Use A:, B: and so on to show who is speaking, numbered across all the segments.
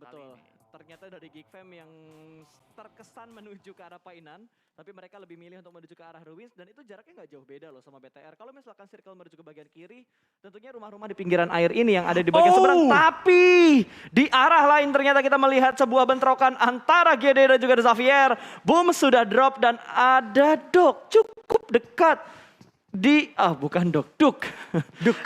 A: kali
B: Betul.
A: ini.
B: Ternyata dari Geek Fam yang terkesan menuju ke arah Painan, tapi mereka lebih milih untuk menuju ke arah Ruins dan itu jaraknya nggak jauh beda loh sama BTR. Kalau misalkan circle menuju ke bagian kiri, tentunya rumah-rumah di pinggiran air ini yang ada di bagian seberang. Tapi di arah lain ternyata kita melihat sebuah bentrokan antara GD dan juga Xavier. Boom sudah drop dan ada Dok cukup dekat di bukan Duk.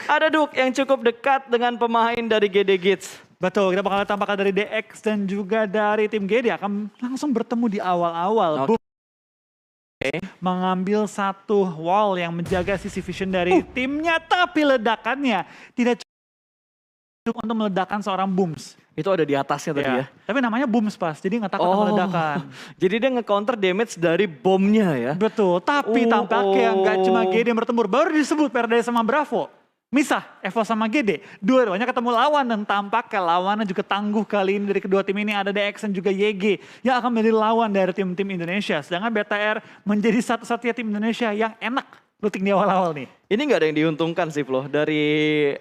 B: Ada Duk yang cukup dekat dengan pemain dari GD Gits.
C: Betul, kita bakal tampakkan dari DX dan juga dari tim GD akan langsung bertemu di awal-awal.
B: Oke.
C: Mengambil satu wall yang menjaga sisi vision dari timnya, tapi ledakannya tidak cukup untuk meledakkan seorang Booms.
B: Itu ada di atasnya tadi ya.
C: Tapi namanya Booms pas, jadi nggak takut sama ledakan.
B: Jadi dia nge-counter damage dari bomnya ya.
C: Betul, tapi tampaknya nggak cuma GD yang bertempur, baru disebut Paradise sama Bravo. Misah, Evo sama GD, dua-duanya ketemu lawan dan tampaknya lawannya juga tangguh kali ini dari kedua tim ini. Ada DX dan juga YG yang akan menjadi lawan dari tim-tim Indonesia. Sedangkan BTR menjadi satu-satunya tim Indonesia yang enak looting di awal-awal nih.
B: Ini nggak ada yang diuntungkan sih Flo dari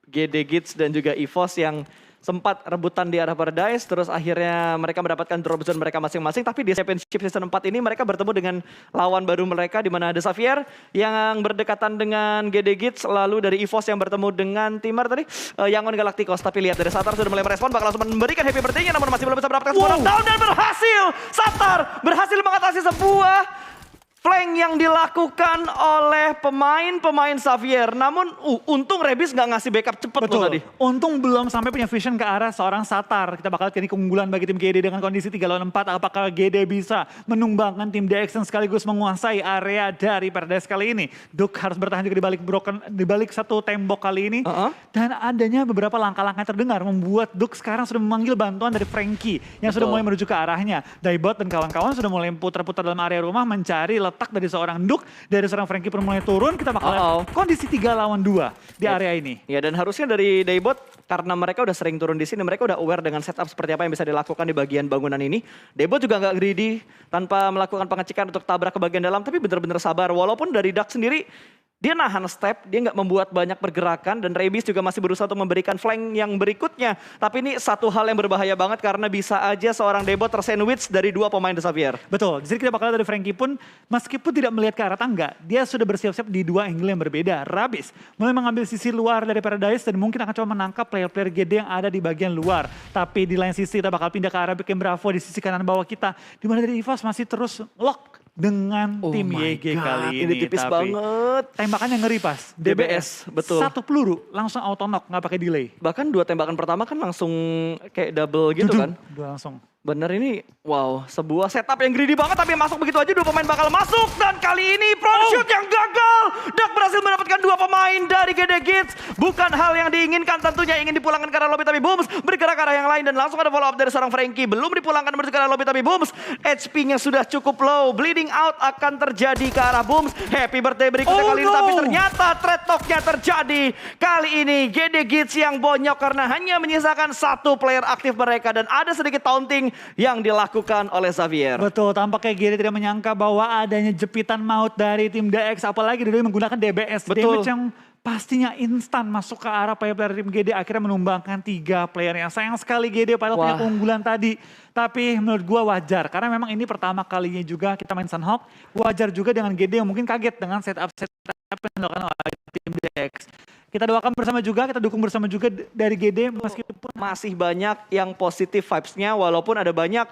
B: GD Gits dan juga EVOS yang sempat rebutan di arah Paradise, terus akhirnya mereka mendapatkan drop zone mereka masing-masing. Tapi di Championship Season 4 ini mereka bertemu dengan lawan baru mereka, di mana ada Xavier yang berdekatan dengan GD Gits, lalu dari EVOS yang bertemu dengan Timar tadi, Yangon Galacticos. Tapi lihat dari Satar sudah mulai merespon, bakal langsung memberikan happy birthday-nya, namun masih belum bisa mendapatkan sebuah knockdown dan berhasil. Satar berhasil mengatasi sebuah flank yang dilakukan oleh pemain Xavier. Namun untung Rebis nggak ngasih backup cepet loh tadi.
C: Untung belum sampai punya vision ke arah seorang Satar. Kita bakal lihat ini keunggulan bagi tim GD dengan kondisi 3 lawan 4. Apakah GD bisa menumbangkan tim DX dan sekaligus menguasai area dari Paradise kali ini. Duk harus bertahan juga di balik satu tembok kali ini. Dan adanya beberapa langkah-langkah terdengar membuat Duk sekarang sudah memanggil bantuan dari Frankie yang sudah mulai menuju ke arahnya. Daibot dan kawan-kawan sudah mulai putar-putar dalam area rumah mencari letak dari seorang Duk, dari seorang Frankie pun mulai turun. Kita bakal lihat kondisi 3 lawan 2 di area ini.
B: Ya, dan harusnya dari Daibot, karena mereka udah sering turun di sini, mereka udah aware dengan setup seperti apa yang bisa dilakukan di bagian bangunan ini. Daibot juga nggak greedy tanpa melakukan pengecekan untuk tabrak ke bagian dalam, tapi bener-bener sabar. Walaupun dari Duck sendiri, dia nahan step, dia nggak membuat banyak pergerakan, dan Rebis juga masih berusaha untuk memberikan flank yang berikutnya. Tapi ini satu hal yang berbahaya banget karena bisa aja seorang Daibot tersandwich dari 2 pemain Xavier.
C: Betul, jadi kita bakal lihat dari Frankie pun meskipun tidak melihat ke arah tangga, dia sudah bersiap-siap di 2 angle yang berbeda. Rabis mulai mengambil sisi luar dari Paradise dan mungkin akan coba menangkap player-player GD yang ada di bagian luar. Tapi di lain sisi kita bakal pindah ke arah Bikin Bravo di sisi kanan bawah kita, di mana dari EVOS masih terus lock dengan tim YG kali ini.
B: Ini tipis
C: tapi
B: banget.
C: tembakannya ngeri pas.
B: DBS, betul.
C: 1 peluru langsung auto knock, nggak pakai delay.
B: Bahkan 2 tembakan pertama kan langsung kayak double gitu kan.
C: Udah langsung.
B: Bener ini, wow, sebuah setup yang greedy banget tapi masuk begitu aja 2 pemain bakal masuk. Dan kali ini front shoot yang gagal. Duck berhasil mendapatkan 2 pemain dari GD Gits. Bukan hal yang diinginkan tentunya, ingin dipulangkan ke arah lobby tapi Booms bergerak ke arah yang lain dan langsung ada follow up dari seorang Frankie. Belum dipulangkan menuju ke arah lobby tapi Booms HP-nya sudah cukup low. Bleeding out akan terjadi ke arah Booms. Happy birthday berikutnya kali ini tapi ternyata trade talk-nya terjadi. Kali ini GD Gits yang bonyok karena hanya menyisakan 1 player aktif mereka dan ada sedikit taunting yang dilakukan oleh Xavier.
C: Betul, tampaknya GD tidak menyangka bahwa adanya jepitan maut dari tim DX, apalagi dia menggunakan DBS.
B: Betul.
C: Damage yang pastinya instan masuk ke arah player-player tim GD, akhirnya menumbangkan 3 playernya. Sayang sekali GD padahal punya keunggulan tadi. Tapi menurut gua wajar, karena memang ini pertama kalinya juga kita main Sunhawk. Wajar juga dengan GD yang mungkin kaget dengan setup yang dilakukan oleh tim DX. Kita doakan bersama juga, kita dukung bersama juga dari GD meskipun
B: masih banyak yang positif vibes-nya walaupun ada banyak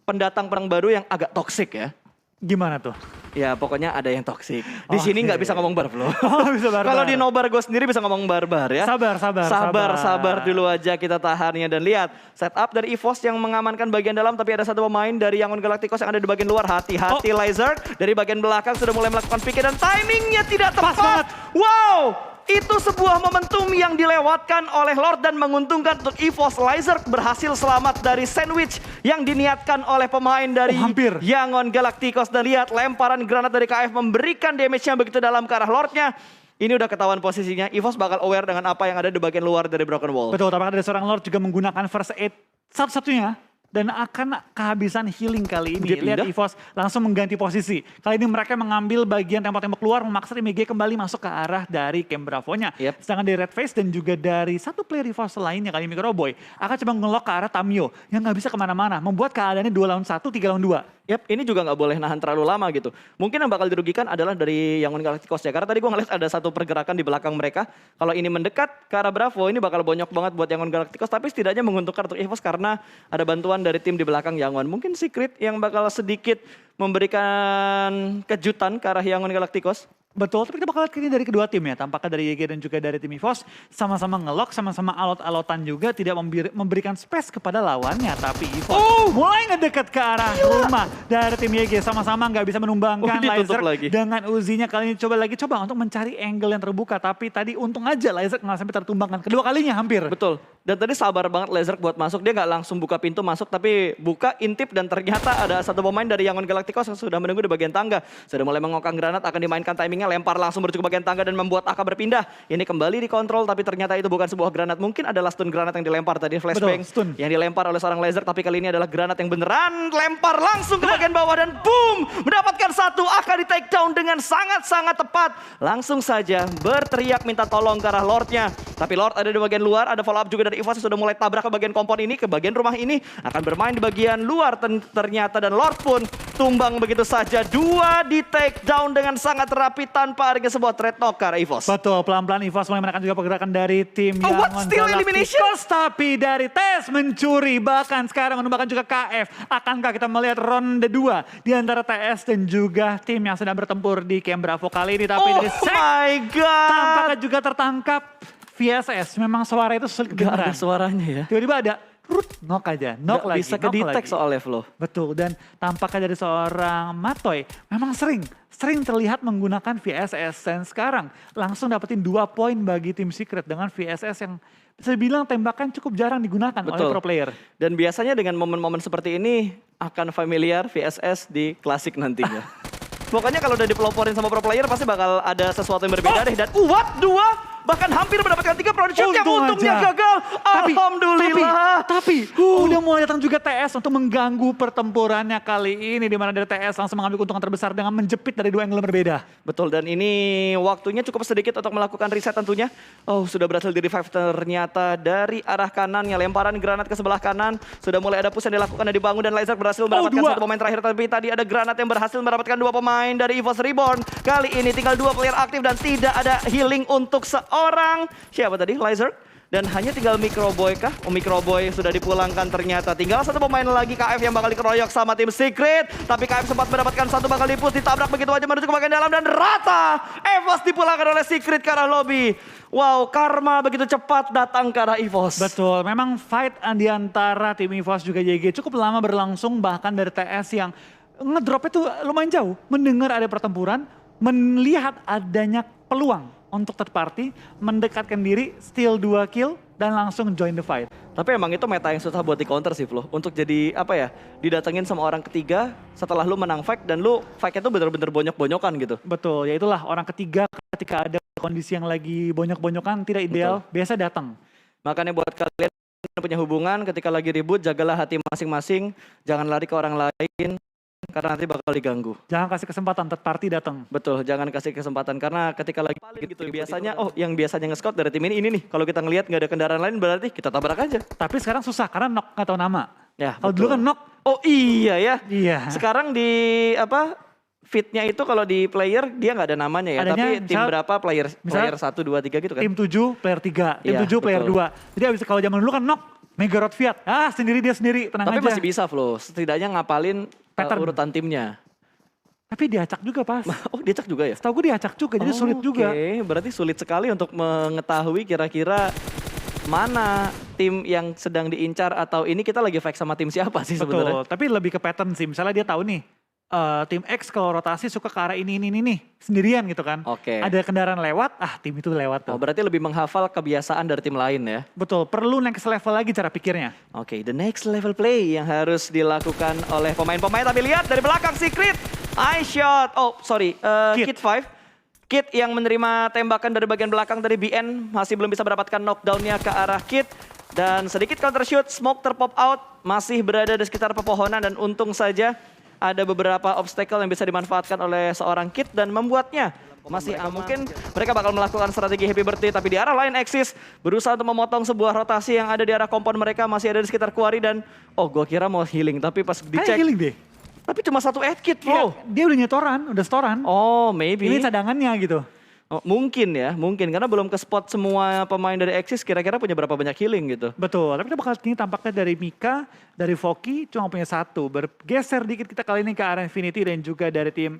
B: pendatang baru yang agak toxic ya.
C: Gimana tuh?
B: Ya pokoknya ada yang toxic. Di sini nggak bisa ngomong barbar loh.
C: Bisa barbar.
B: Kalau di nobar gue sendiri bisa ngomong barbar ya. Sabar dulu aja kita tahannya. Dan lihat setup dari EVOS yang mengamankan bagian dalam. Tapi ada 1 pemain dari Yangon Galacticos yang ada di bagian luar. Hati-hati Lizard. Dari bagian belakang sudah mulai melakukan pick dan timingnya tidak tepat. Wow! Itu sebuah momentum yang dilewatkan oleh Lord dan menguntungkan untuk EVOS. Lizard berhasil selamat dari sandwich yang diniatkan oleh pemain dari Yangon Galacticos. Dan lihat lemparan granat dari KF memberikan damage-nya begitu dalam ke arah Lordnya. Ini udah ketahuan posisinya. EVOS bakal aware dengan apa yang ada di bagian luar dari Broken Wall.
C: Betul, tapi ada seorang Lord juga menggunakan first aid satu-satunya dan akan kehabisan healing kali ini.
B: Dia pindah.
C: Lihat EVOS langsung mengganti posisi. Kali ini mereka mengambil bagian tembak-tembak keluar, memaksa tim EG kembali masuk ke arah dari camp Bravo-nya.
B: Yep.
C: Sedangkan dari Red Face dan juga dari satu player EVOS lainnya kali Microboy akan coba ngelok ke arah Tamio yang nggak bisa kemana-mana, membuat keadaannya 2 lawan 1, 3 lawan 2.
B: Yap, ini juga nggak boleh nahan terlalu lama gitu. Mungkin yang bakal dirugikan adalah dari Yangon Galacticos ya. Karena tadi gue ngeliat ada satu pergerakan di belakang mereka. Kalau ini mendekat ke arah Bravo, ini bakal bonyok banget buat Yangon Galacticos. Tapi setidaknya menguntungkan untuk EVOS karena ada bantuan dari tim di belakang Yangon. Mungkin Secret yang bakal sedikit memberikan kejutan ke arah Yangon Galacticos.
C: Betul, tapi kita bakal lihat ini dari kedua tim ya. Tampaknya dari YG dan juga dari tim EVOS sama-sama ngelok, sama-sama alot-alotan juga. Tidak memberikan space kepada lawannya. Tapi EVOS mulai ngedekat ke arah rumah dari tim YG. Sama-sama nggak bisa menumbangkan
B: ditutup
C: Laser
B: lagi.
C: dengan Uzinya. Kali ini coba untuk mencari angle yang terbuka. Tapi tadi untung aja Laser nggak sampai tertumbangkan. Kedua kalinya hampir.
B: Betul. Dan tadi sabar banget Laser buat masuk. Dia nggak langsung buka pintu masuk, tapi buka, intip, dan ternyata ada satu pemain dari Yangon Galacticos yang sudah menunggu di bagian tangga. Sudah mulai mengokang granat, akan dimainkan timingnya, lempar langsung menuju ke bagian tangga dan membuat Aka berpindah. Ini kembali dikontrol, tapi ternyata itu bukan sebuah granat. Mungkin adalah stun granat yang dilempar tadi, flashbang.
C: Betul, stun.
B: Yang dilempar oleh seorang Laser, tapi kali ini adalah granat yang beneran lempar langsung ke bagian bawah dan boom! Mendapatkan satu, Aka di take down dengan sangat-sangat tepat. Langsung saja berteriak minta tolong ke arah Lordnya. Tapi Lord ada di bagian luar, ada follow up juga dari EVOS yang sudah mulai tabrak ke bagian kompon ini, ke bagian rumah ini. Akan bermain di bagian luar ternyata, dan Lord pun tumbang begitu saja. 2 di take down dengan sangat rapi tanpa adanya sebuah trade knock ke arah EVOS.
C: Betul, pelan-pelan EVOS mulai menekan juga pergerakan dari tim
B: what?
C: Yangon
B: Still elimination?
C: Galacticos. Tapi dari TES mencuri, bahkan sekarang menumbangkan juga KF. Akankah kita melihat ronde 2 di antara TS dan juga tim yang sedang bertempur di camp Bravo kali ini. Tapi dari Sek
B: my god,
C: tampaknya juga tertangkap VSS. Memang suara itu sulit
B: gak ada
C: kedengeran.
B: suaranya ya.
C: Tiba-tiba ada knock aja, knock
B: Gak
C: lagi,
B: bisa
C: knock
B: ke-detect
C: lagi.
B: soalnya Flo.
C: Betul, dan tampaknya dari seorang Matoy memang sering terlihat menggunakan VSS. Dan sekarang langsung dapetin 2 poin bagi tim Secret dengan VSS yang bisa dibilang tembakan cukup jarang digunakan oleh pro player.
B: Dan biasanya dengan momen-momen seperti ini akan familiar VSS di klasik nantinya. Pokoknya kalau udah dipeloporin sama pro player pasti bakal ada sesuatu yang berbeda deh. Dan what? 2? Bahkan hampir mendapatkan 3 product shot yang untungnya
C: aja.
B: gagal. Alhamdulillah.
C: Tapi udah mulai datang juga TS untuk mengganggu pertempurannya kali ini. Di mana dari TS langsung mengambil keuntungan terbesar dengan menjepit dari 2 angle berbeda.
B: Betul, dan ini waktunya cukup sedikit untuk melakukan reset tentunya. Oh, sudah berhasil di revive ternyata dari arah kanannya. Lemparan granat ke sebelah kanan. Sudah mulai ada push yang dilakukan dan dibangun, dan Laser berhasil mendapatkan 1 pemain terakhir. Tapi tadi ada granat yang berhasil mendapatkan 2 pemain dari EVOS Reborn. Kali ini tinggal 2 player aktif dan tidak ada healing untuk seorang. Siapa tadi? Laser. Dan hanya tinggal Microboy kah? Oh, Microboy sudah dipulangkan ternyata. Tinggal 1 pemain lagi KF yang bakal dikeroyok sama tim Secret. Tapi KF sempat mendapatkan 1 bakal dipush, ditabrak begitu aja menuju ke bagian dalam dan rata. EVOS dipulangkan oleh Secret ke arah lobby. Wow, karma begitu cepat datang ke arah EVOS.
C: Betul, memang fight di antara tim EVOS juga YG cukup lama berlangsung, bahkan dari TS yang ngedropnya tuh lumayan jauh. Mendengar ada pertempuran, melihat adanya peluang untuk third party, mendekatkan diri, steal 2 kill, dan langsung join the fight.
B: Tapi emang itu meta yang susah buat di counter sih Flo. Untuk jadi apa ya, didatengin sama orang ketiga setelah lu menang fight dan lu fight-nya tuh bener-bener bonyok-bonyokan gitu.
C: Betul, ya itulah orang ketiga ketika ada kondisi yang lagi bonyok-bonyokan tidak ideal, biasa datang.
B: Makanya buat kalian yang punya hubungan ketika lagi ribut, jagalah hati masing-masing. Jangan lari ke orang lain karena nanti bakal diganggu.
C: Jangan kasih kesempatan third party datang.
B: Betul, jangan kasih kesempatan karena ketika lagi gitu biasanya yang biasanya nge-scout dari tim ini nih. Kalau kita ngelihat nggak ada kendaraan lain berarti kita tabrak aja.
C: Tapi sekarang susah karena knock nggak tahu nama.
B: Ya,
C: kalau dulu kan knock.
B: Oh iya ya.
C: Iya.
B: Sekarang di fitnya itu kalau di player dia nggak ada namanya ya.
C: Adanya,
B: tapi tim berapa player 1, 2, 3 gitu kan.
C: Tim 7 player 3, tim
B: Iya,
C: 7 player
B: betul.
C: 2. Jadi abis kalau zaman dulu kan knock, Mega Rod Fiat. Sendiri dia sendiri, tenang
B: Tapi
C: aja.
B: masih bisa Flo, setidaknya ngapalin
C: Pattern.
B: urutan timnya.
C: Tapi diacak juga pas.
B: Oh diacak juga ya?
C: Setahu gue diacak juga, jadi sulit juga.
B: Oke, berarti sulit sekali untuk mengetahui kira-kira mana tim yang sedang diincar atau ini kita lagi fight sama tim siapa sih sebenarnya?
C: Betul, tapi lebih ke pattern sih. Misalnya dia tahu nih, tim X kalau rotasi suka ke arah ini nih, sendirian gitu kan.
B: Oke.
C: Ada kendaraan lewat, tim itu lewat
B: Oh,
C: tuh.
B: berarti lebih menghafal kebiasaan dari tim lain ya?
C: Betul, perlu next level lagi cara pikirnya.
B: Oke, the next level play yang harus dilakukan oleh pemain-pemain. Tapi lihat dari belakang Secret, eye shot. Oh sorry, Kid 5. Kid yang menerima tembakan dari bagian belakang dari BN masih belum bisa mendapatkan knockdownnya ke arah Kid. Dan sedikit counter shoot, smoke terpop out, masih berada di sekitar pepohonan dan untung saja ada beberapa obstacle yang bisa dimanfaatkan oleh seorang Kid dan membuatnya masih mungkin mereka bakal melakukan strategi happy birthday tapi di arah lain Axis berusaha untuk memotong sebuah rotasi yang ada di arah kompon mereka masih ada di sekitar quarry dan gua kira mau healing tapi pas dicek
C: healing deh.
B: tapi cuma satu aid kit
C: Iya,
B: bro.
C: dia udah nyetoran, udah setoran.
B: Oh maybe.
C: Ini cadangannya gitu.
B: Oh, mungkin ya, mungkin karena belum ke spot semua pemain dari Axis kira-kira punya berapa banyak healing gitu.
C: Betul, tapi kita bakal ini tampaknya dari Mika, dari Voki cuma punya satu. Bergeser dikit kita kali ini ke arah Infinity dan juga dari tim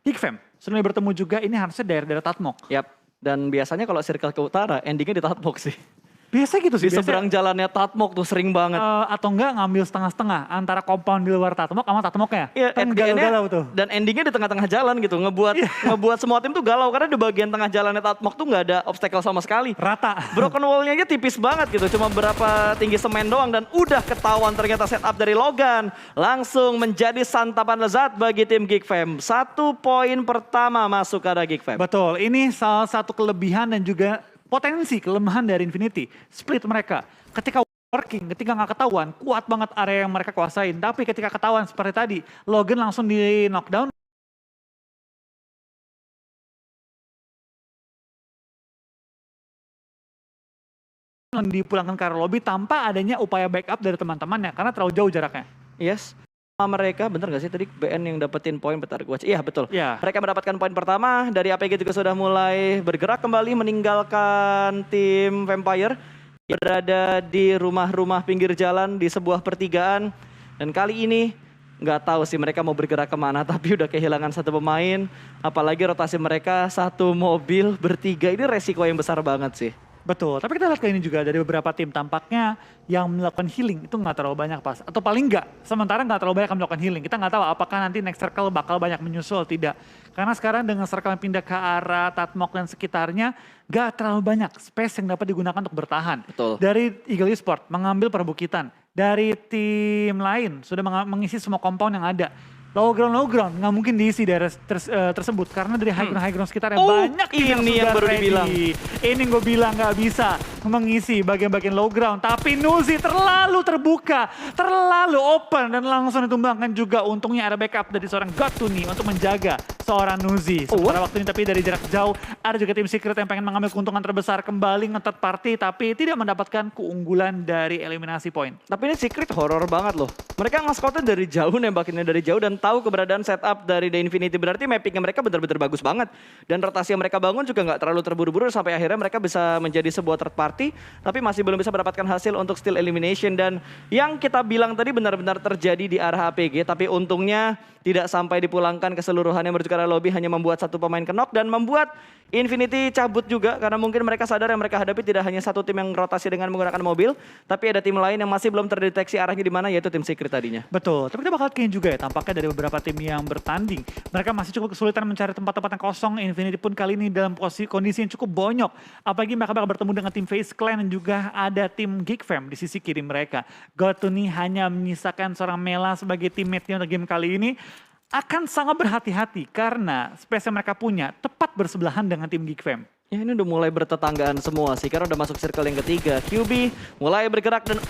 C: Geekfam. Sudah bertemu juga ini harusnya daerah Tatmok.
B: Yap, dan biasanya kalau circle ke utara endingnya di Tatmok sih.
C: Biasa gitu sih.
B: Di seberang jalannya Tatmok tuh sering banget.
C: Atau enggak ngambil setengah-setengah antara compound di luar Tatmok sama Tatmoknya.
B: Iya,
C: Kan galau-galau tuh.
B: Dan endingnya di tengah-tengah jalan gitu, ngebuat semua tim tuh galau karena di bagian tengah jalannya Tatmok tuh nggak ada obstacle sama sekali.
C: Rata.
B: Broken wall-nya aja tipis banget gitu, cuma berapa tinggi semen doang dan udah ketahuan ternyata setup dari Logan. Langsung menjadi santapan lezat bagi tim Geekfam. 1 poin pertama masuk ke arah Geekfam.
C: Betul, ini salah satu kelebihan dan juga potensi kelemahan dari Infinity. Split mereka. Ketika working, ketika nggak ketahuan, kuat banget area yang mereka kuasain. Tapi ketika ketahuan seperti tadi, Logan langsung di knockdown. Dipulangkan ke arah lobby tanpa adanya upaya backup dari teman-temannya. Karena terlalu jauh jaraknya.
B: Yes. Mereka, bener gak sih tadi BN yang dapetin poin bentar gue cek. Iya betul.
C: Iya.
B: Mereka mendapatkan poin pertama, dari APG juga sudah mulai bergerak kembali meninggalkan tim Vampire. Berada di rumah-rumah pinggir jalan di sebuah pertigaan. Dan kali ini nggak tahu sih mereka mau bergerak kemana tapi udah kehilangan satu pemain. Apalagi rotasi mereka satu mobil bertiga, ini resiko yang besar banget sih.
C: Betul, tapi kita lihat kali ini juga dari beberapa tim tampaknya yang melakukan healing itu nggak terlalu banyak pas. Atau paling nggak, sementara nggak terlalu banyak yang melakukan healing. Kita nggak tahu apakah nanti next circle bakal banyak menyusul, tidak. Karena sekarang dengan circle yang pindah ke arah Tatmok dan sekitarnya, nggak terlalu banyak space yang dapat digunakan untuk bertahan.
B: Betul.
C: Dari Eagle Esport mengambil perbukitan. Dari tim lain sudah mengisi semua compound yang ada. Low ground, nggak mungkin diisi daerah tersebut. Karena dari high ground sekitarnya banyak tim
B: ini yang
C: sudah
B: baru
C: ready.
B: dibilang.
C: Ini gue bilang nggak bisa mengisi bagian-bagian low ground. Tapi Nuzi terlalu terbuka, terlalu open. Dan langsung ditumbangkan juga. Untungnya ada backup dari seorang Godtuni untuk menjaga seorang Nuzi. Sementara waktu ini tapi dari jarak jauh ada juga tim Secret yang pengen mengambil keuntungan terbesar kembali nge-third party. Tapi tidak mendapatkan keunggulan dari eliminasi point.
B: Tapi ini Secret horror banget loh. Mereka nge-scoutnya dari jauh, nembakinnya dari jauh dan tahu keberadaan setup dari The Infinity. Berarti mappingnya mereka benar-benar bagus banget. Dan rotasi yang mereka bangun juga nggak terlalu terburu-buru sampai akhirnya mereka bisa menjadi sebuah third party. Tapi masih belum bisa mendapatkan hasil untuk steal elimination. Dan yang kita bilang tadi benar-benar terjadi di arah APG. Tapi untungnya tidak sampai dipulangkan keseluruhannya menuju ke arah lobby. Hanya membuat satu pemain knock dan membuat Infinity cabut juga. Karena mungkin mereka sadar yang mereka hadapi tidak hanya satu tim yang rotasi dengan menggunakan mobil. Tapi ada tim lain yang masih belum terdeteksi arahnya di mana, yaitu tim Secret tadinya.
C: Betul, tapi kita bakal lihat juga ya tampaknya dari beberapa tim yang bertanding. Mereka masih cukup kesulitan mencari tempat-tempat yang kosong. Infinity pun kali ini dalam kondisi yang cukup bonyok. Apalagi mereka bakal bertemu dengan tim FaZe Clan dan juga ada tim Geekfam di sisi kiri mereka. Godtuni hanya menyisakan seorang Mela sebagai teammate-nya untuk game kali ini. Akan sangat berhati-hati karena space yang mereka punya tepat bersebelahan dengan tim Geekfam.
B: Ya ini udah mulai bertetanggaan semua sih karena udah masuk circle yang ketiga. QB mulai bergerak dan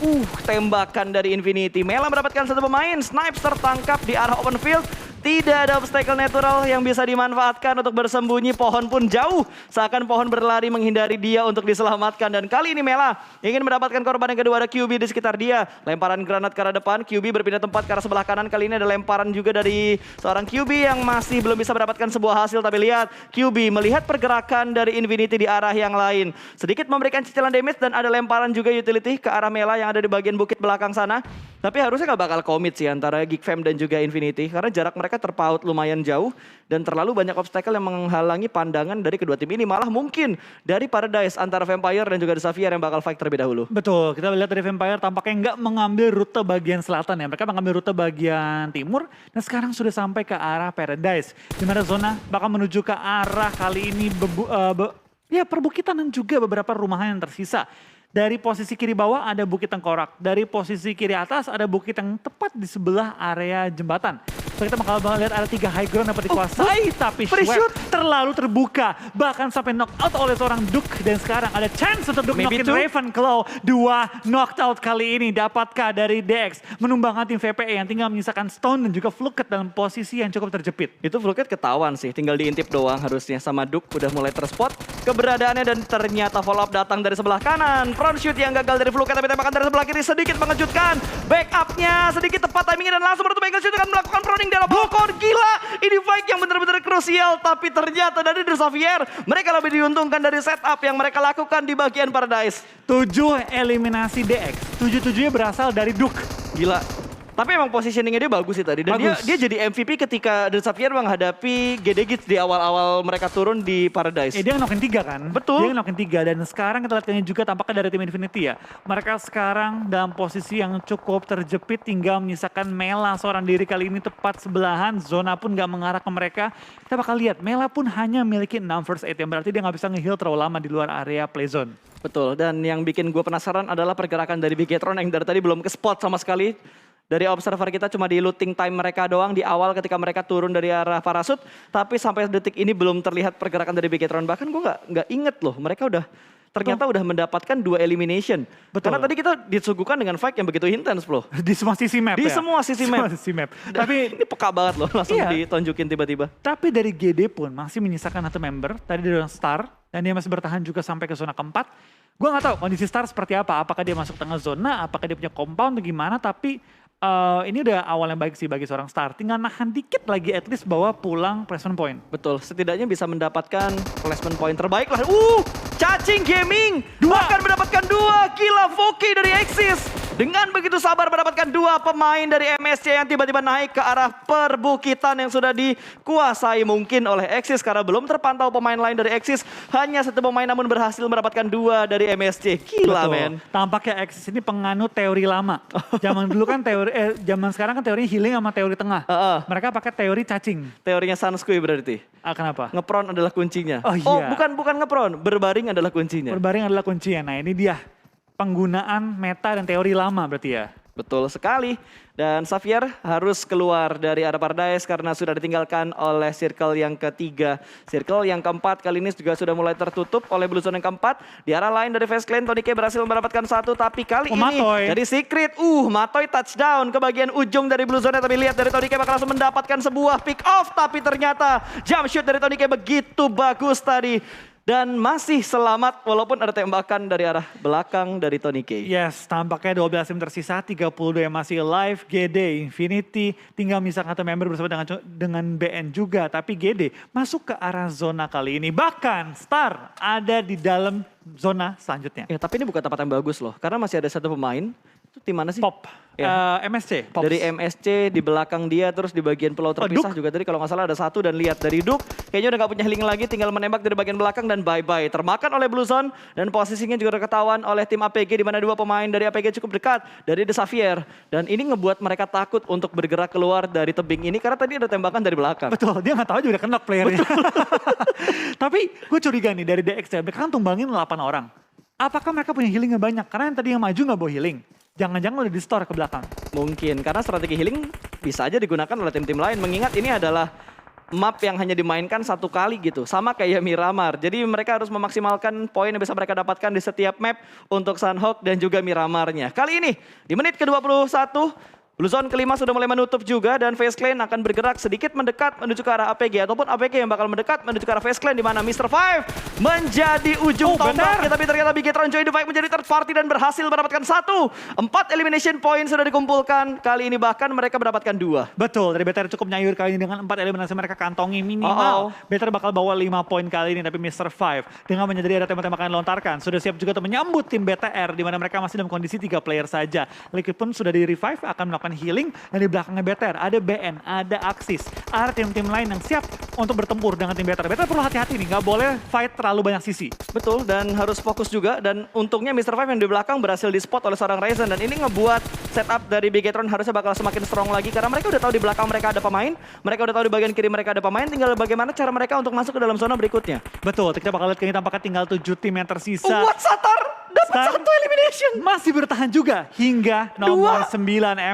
B: tembakan dari Infinity. Mela mendapatkan satu pemain, Snipes tertangkap di arah open field. Tidak ada obstacle natural yang bisa dimanfaatkan untuk bersembunyi. Pohon pun jauh, seakan pohon berlari menghindari dia untuk diselamatkan. Dan kali ini Mela ingin mendapatkan korban yang kedua, ada QB di sekitar dia. Lemparan granat ke arah depan, QB berpindah tempat ke arah sebelah kanan. Kali ini ada lemparan juga dari seorang QB yang masih belum bisa mendapatkan sebuah hasil. Tapi lihat, QB melihat pergerakan dari Infinity di arah yang lain. Sedikit memberikan cicilan damage dan ada lemparan juga utility ke arah Mela yang ada di bagian bukit belakang sana. Tapi harusnya gak bakal komit sih antara Geekfam dan juga Infinity. Karena jarak mereka terpaut lumayan jauh. Dan terlalu banyak obstacle yang menghalangi pandangan dari kedua tim ini. Malah mungkin dari Paradise antara Vampire dan juga The Xavier yang bakal fight terlebih dahulu.
C: Betul, kita lihat dari Vampire tampaknya nggak mengambil rute bagian selatan ya. Mereka mengambil rute bagian timur. Dan sekarang sudah sampai ke arah Paradise. Di mana zona bakal menuju ke arah kali ini perbukitan dan juga beberapa rumahan yang tersisa. Dari posisi kiri bawah ada Bukit Tengkorak. Dari posisi kiri atas ada bukit yang tepat di sebelah area jembatan. So kita bakal lihat ada 3 high ground dapat dikuasai, tapi
B: free
C: Schweb
B: shoot.
C: terlalu terbuka. Bahkan sampai knock out oleh seorang Duke. Dan sekarang ada chance untuk Duke
B: Maybe
C: knockin
B: two.
C: Ravenclaw. 2 knocked out kali ini. Dapatkah dari DX menumbangkan tim VPE yang tinggal menyisakan Stone dan juga Fluket dalam posisi yang cukup terjepit.
B: Itu Fluket ketahuan sih, tinggal diintip doang harusnya sama Duke udah mulai terspot keberadaannya dan ternyata follow up datang dari sebelah kanan. Front shoot yang gagal dari Fluket tapi tembakan dari sebelah kiri sedikit mengejutkan. Backupnya sedikit tepat timingnya dan langsung menutup angle shoot akan melakukan proning dalam balkon. Gila, ini fight yang benar-benar krusial tapi ternyata dari The Xavier mereka lebih diuntungkan dari setup yang mereka lakukan di bagian Paradise.
C: 7 eliminasi DX. 7-7-nya berasal dari Duke.
B: Gila. Tapi emang positioningnya dia bagus sih tadi. Dan
C: Bagus.
B: dia jadi MVP ketika The Xavier menghadapi GD Gits di awal-awal mereka turun di Paradise.
C: Dia ngenokin 3 kan?
B: Betul.
C: Dia ngenokin 3 dan sekarang kita lihat kayaknya juga tampaknya dari tim Infinity ya. Mereka sekarang dalam posisi yang cukup terjepit tinggal menyisakan Mela seorang diri kali ini tepat sebelahan. Zona pun gak mengarah ke mereka. Kita bakal lihat Mela pun hanya memiliki 6 first aid yang berarti dia gak bisa nge-heal terlalu lama di luar area play zone.
B: Betul, dan yang bikin gue penasaran adalah pergerakan dari Bigetron yang dari tadi belum ke spot sama sekali. Dari observer kita cuma di looting time mereka doang di awal ketika mereka turun dari arah parasut. Tapi sampai detik ini belum terlihat pergerakan dari Bigetron. Bahkan gue nggak inget loh, mereka ternyata udah mendapatkan 2 elimination.
C: Betul.
B: Karena tadi kita disuguhkan dengan fight yang begitu intens loh.
C: Di semua sisi map
B: Di
C: ya?
B: semua sisi map.
C: Semua sisi map.
B: Tapi ini peka banget loh, langsung
C: Iya.
B: ditunjukin tiba-tiba.
C: Tapi dari GD pun masih menyisakan 1 member. Tadi dari Star. Dan dia masih bertahan juga sampai ke zona keempat. Gue gak tahu kondisi Star seperti apa. Apakah dia masuk tengah zona, apakah dia punya compound atau gimana. Tapi ini udah awal yang baik sih bagi seorang Star. Tinggal nahan dikit lagi at least bawa pulang placement point.
B: Betul, setidaknya bisa mendapatkan placement point terbaik lah. Cacing Gaming bahkan mendapatkan 2. Gila, Voki dari Axis. Dengan begitu sabar mendapatkan 2 pemain dari MSC yang tiba-tiba naik ke arah perbukitan yang sudah dikuasai mungkin oleh Axis. Karena belum terpantau pemain lain dari Axis. Hanya 1 pemain namun berhasil mendapatkan 2 dari MSC. Gila,
C: Betul.
B: men.
C: Tampaknya Axis ini penganut teori lama. Zaman dulu kan zaman sekarang kan teori healing sama teori tengah. Mereka pakai teori cacing.
B: Teorinya Sanskui berarti.
C: Kenapa?
B: Ngepron adalah kuncinya.
C: Oh, iya.
B: Bukan ngepron, berbaring adalah kuncinya.
C: Berbaring adalah kuncinya. Nah ini dia penggunaan meta dan teori lama berarti ya.
B: Betul sekali. Dan Xavier harus keluar dari arah Paradise karena sudah ditinggalkan oleh circle yang ketiga. Circle yang keempat kali ini juga sudah mulai tertutup oleh Blue Zone yang keempat. Di arah lain dari Face Clan, Tony K berhasil mendapatkan 1. Tapi kali ini
C: Matoy.
B: dari Secret. Matoy touchdown ke bagian ujung dari Blue Zone. Tapi lihat dari Tony K bakal langsung mendapatkan sebuah pick off. Tapi ternyata jump shoot dari Tony K begitu bagus tadi. Dan masih selamat walaupun ada tembakan dari arah belakang dari Tony K.
C: Yes, tampaknya 12 tim tersisa, 32 yang masih live, GD, Infinity, tinggal misalkan 1 member bersama dengan BN juga. Tapi GD masuk ke arah zona kali ini. Bahkan Star ada di dalam zona selanjutnya.
B: Ya, tapi ini bukan tempat yang bagus loh. Karena masih ada 1 pemain. Itu tim mana sih?
C: Pop,
B: Ya.
C: MSC, Pops.
B: Dari MSC di belakang dia terus di bagian pulau terpisah
C: Duke.
B: juga tadi kalau nggak salah ada 1 dan lihat dari Duke kayaknya udah nggak punya healing lagi tinggal menembak dari bagian belakang dan bye-bye termakan oleh Blue Zone dan posisinya juga udah ketahuan oleh tim APG di mana 2 pemain dari APG cukup dekat dari The Xavier dan ini ngebuat mereka takut untuk bergerak keluar dari tebing ini karena tadi ada tembakan dari belakang.
C: Betul, dia nggak tahu aja udah kena playernya. Tapi gue curiga nih dari DX ya, mereka kan tumbangin 8 orang. Apakah mereka punya healing yang banyak? Karena yang tadi yang maju nggak bawa healing. Jangan-jangan udah di store ke belakang.
B: Mungkin karena strategi healing bisa aja digunakan oleh tim-tim lain mengingat ini adalah map yang hanya dimainkan 1 kali gitu. Sama kayak Miramar. Jadi mereka harus memaksimalkan poin yang bisa mereka dapatkan di setiap map untuk Sunhawk dan juga Miramarnya. Kali ini di menit ke-21 Blue Zone kelima sudah mulai menutup juga dan Face Clan akan bergerak sedikit mendekat menuju ke arah APG ataupun APG yang bakal mendekat menuju ke arah Face Clan di mana Mr. Five menjadi ujung tombaknya tapi ternyata Bigetron join the fight menjadi third party dan berhasil mendapatkan 1. 4 elimination point sudah dikumpulkan. Kali ini bahkan mereka mendapatkan 2.
C: Betul, dari BTR cukup nyayur kali ini dengan 4 eliminasi mereka kantongi minimal. BTR bakal bawa 5 poin kali ini tapi Mr. Five dengan menyadari ada tembak-tembakan dilontarkan sudah siap juga untuk menyambut tim BTR di mana mereka masih dalam kondisi 3 player saja. Liquid pun sudah di revive akan melakukan healing dan di belakangnya BTR ada BN, ada Axis, ada tim-tim lain yang siap untuk bertempur dengan tim BTR. BTR perlu hati-hati nih, nggak boleh fight terlalu banyak sisi.
B: Betul dan harus fokus juga dan untungnya Mr. Five yang di belakang berhasil di spot oleh seorang Ryzen dan ini ngebuat setup dari Bigetron harusnya bakal semakin strong lagi karena mereka udah tahu di belakang mereka ada pemain, mereka udah tahu di bagian kiri mereka ada pemain, tinggal bagaimana cara mereka untuk masuk ke dalam zona berikutnya.
C: Betul, kita bakal lihat kini tampaknya tinggal 7 tim yang tersisa.
B: What, Satar dapat 1 elimination.
C: Masih bertahan juga hingga nomor 9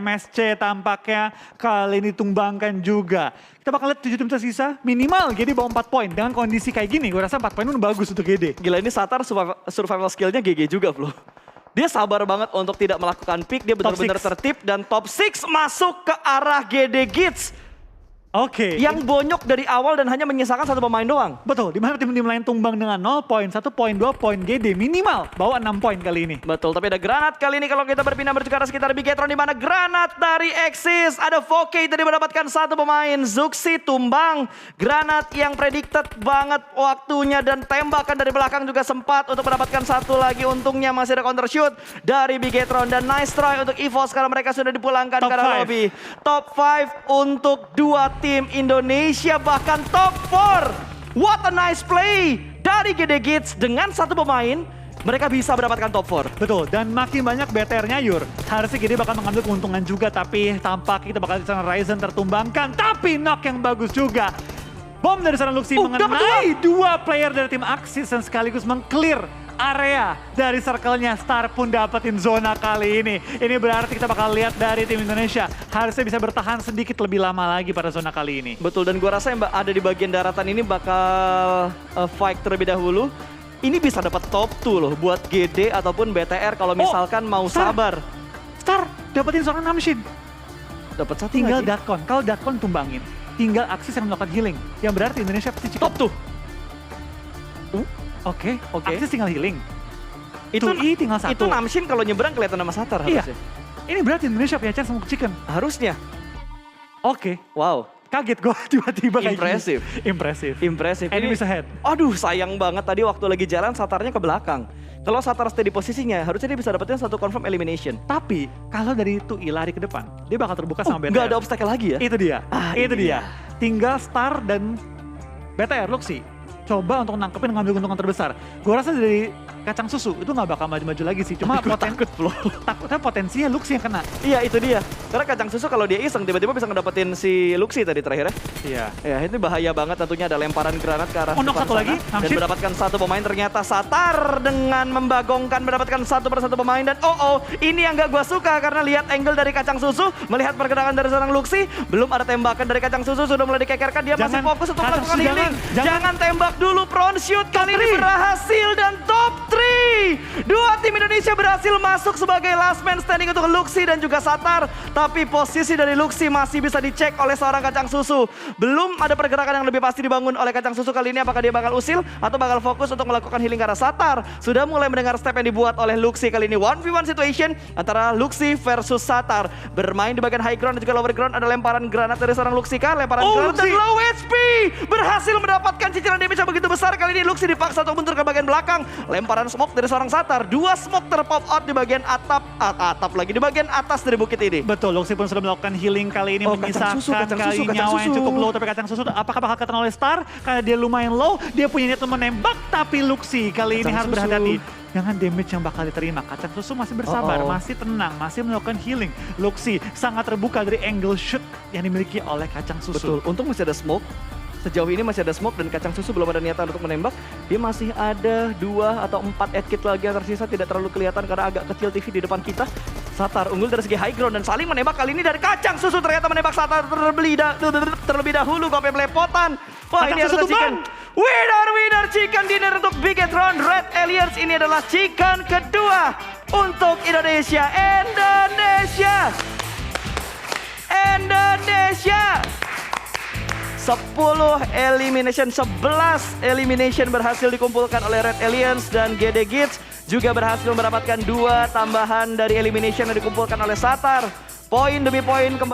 C: MSC tampaknya kali ini tumbangkan juga. Kita bakal lihat 7 tim tersisa minimal GD bawa 4 poin. Dengan kondisi kayak gini gue rasa 4 poin udah bagus untuk GD.
B: Gila ini Satar survival skillnya GG juga bro. Dia sabar banget untuk tidak melakukan pick, dia benar-benar tertib dan top 6 masuk ke arah GD Gits.
C: Oke.
B: Yang bonyok dari awal dan hanya menyisakan 1 pemain doang.
C: Betul, di mana tim-tim lain tumbang dengan 0 poin, 1 poin, 2 poin, GD minimal bawa 6 poin kali ini.
B: Betul, tapi ada granat kali ini kalau kita berpindah menuju ke arah sekitar Bigetron di mana granat dari Exis. Ada Voke tadi mendapatkan 1 pemain, Zuxi tumbang. Granat yang predicted banget waktunya dan tembakan dari belakang juga sempat untuk mendapatkan 1 lagi. Untungnya masih ada counter shoot dari Bigetron dan nice try untuk EVOS karena mereka sudah dipulangkan ke arah lobby. Top 5 untuk 2 tim Indonesia, bahkan top 4. What a nice play dari GD Gits dengan 1 pemain. Mereka bisa mendapatkan top 4.
C: Betul, dan makin banyak BTR-nya Yur. Harusnya GD bakal mengambil keuntungan juga, tapi tampak kita bakal di sana Ryzen tertumbangkan. Tapi knock yang bagus juga. Bom dari sana Luxi mengenai 2 player dari tim Axis dan sekaligus meng-clear area dari circle-nya. Star pun dapetin zona kali ini. Ini berarti kita bakal lihat dari tim Indonesia harusnya bisa bertahan sedikit lebih lama lagi pada zona kali ini.
B: Betul, dan gua rasa yang ada di bagian daratan ini bakal fight terlebih dahulu. Ini bisa dapat top 2 loh buat GD ataupun BTR kalau misalkan mau sabar.
C: Star dapetin seorang Namshin.
B: Dapat 1
C: Tinggal
B: lagi.
C: Datkon. Kalau Datkon tumbangin, tinggal Axis yang melakukan healing. Yang berarti Indonesia pasti
B: Top 2.
C: Oke.
B: Oke.
C: Axis tinggal healing.
B: Itu
C: tinggal 1.
B: Itu Namshin kalau nyebrang kelihatan nama Satar
C: Iya.
B: harusnya.
C: Ini berarti Indonesia punya chance untuk chicken.
B: Harusnya.
C: Oke.
B: Wow.
C: Kaget gue tiba-tiba kayak
B: Impressive.
C: gini. Impressive.
B: Impressive.
C: Enemy bisa head.
B: Aduh sayang banget tadi waktu lagi jalan Satarnya ke belakang. Kalau Satar stay di posisinya harusnya dia bisa dapetin 1 confirm elimination.
C: Tapi kalau dari Tui lari ke depan, dia bakal terbuka sama BTR.
B: Gak ada obstacle lagi ya?
C: Itu dia. Itu
B: ini
C: dia. Tinggal Star dan BTR Luxi. Coba untuk nangkepin ngambil keuntungan terbesar. Gue rasa dari kacang susu itu nggak bakal maju-maju lagi sih. Cuma
B: takut bro.
C: takutnya potensinya Luxi yang kena.
B: Iya itu dia. Karena kacang susu kalau dia iseng tiba-tiba bisa ngedapetin si Luxi tadi terakhir ya.
C: Iya.
B: Ya ini bahaya banget tentunya ada lemparan granat ke arah
C: Untuk
B: depan
C: satu
B: sana.
C: lagi,
B: Dan
C: Namshin.
B: mendapatkan 1 pemain ternyata Satar dengan membagongkan mendapatkan 1 persatu pemain. Dan ini yang gak gue suka karena lihat angle dari kacang susu, melihat pergerakan dari seorang Luxi, belum ada tembakan dari kacang susu, sudah mulai dikekerkan, dia masih fokus untuk
C: Kacang
B: melakukan
C: Susu,
B: healing.
C: jangan.
B: Jangan tembak dulu, front shoot kali ini berhasil dan top 3. 2 tim Indonesia berhasil masuk sebagai last man standing untuk Luxi dan juga Satar. Tapi posisi dari Luxi masih bisa dicek oleh seorang kacang susu. Belum ada pergerakan yang lebih pasti dibangun oleh kacang susu kali ini. Apakah dia bakal usil atau bakal fokus untuk melakukan healing ke arah Satar. Sudah mulai mendengar step yang dibuat oleh Luxi kali ini. 1v1 situation antara Luxi versus Satar. Bermain di bagian high ground dan juga lower ground. Ada lemparan granat dari seorang Luxi kah? Lemparan granat dan low HP. Berhasil mendapatkan cicilan damage yang begitu besar. Kali ini Luxi dipaksa untuk mundur ke bagian belakang. Lemparan smoke dari seorang Satar. 2 smoke terpop out di bagian atap lagi. Di bagian atas dari bukit ini.
C: Betul, Luxi pun sudah melakukan healing kali ini, menyisakan kali nyawa yang cukup low. Tapi kacang susu apakah bakal kena oleh Star? Karena dia lumayan low, dia punya niat menembak. Tapi Luxi kali ini harus berhati-hati dengan damage yang bakal diterima. Kacang susu masih bersabar, masih tenang, masih melakukan healing. Luxi sangat terbuka dari angle shoot yang dimiliki oleh kacang susu.
B: Betul, untung masih ada smoke. Sejauh ini masih ada smoke dan kacang susu belum ada niatan untuk menembak. Dia masih ada 2 atau 4 kit lagi yang tersisa, tidak terlalu kelihatan karena agak kecil TV di depan kita. Satar unggul dari segi high ground dan saling menembak kali ini dari kacang susu. Ternyata menembak Satar terlebih dahulu, gope melepotan. Wah, ini adalah chicken. Winner chicken dinner untuk Bigetron Red Aliens. Ini adalah chicken kedua untuk Indonesia. Indonesia 10 elimination, 11 elimination berhasil dikumpulkan oleh Red Aliens dan GD Gits juga berhasil mendapatkan 2 tambahan dari elimination yang dikumpulkan oleh Satar. Poin demi poin kembali.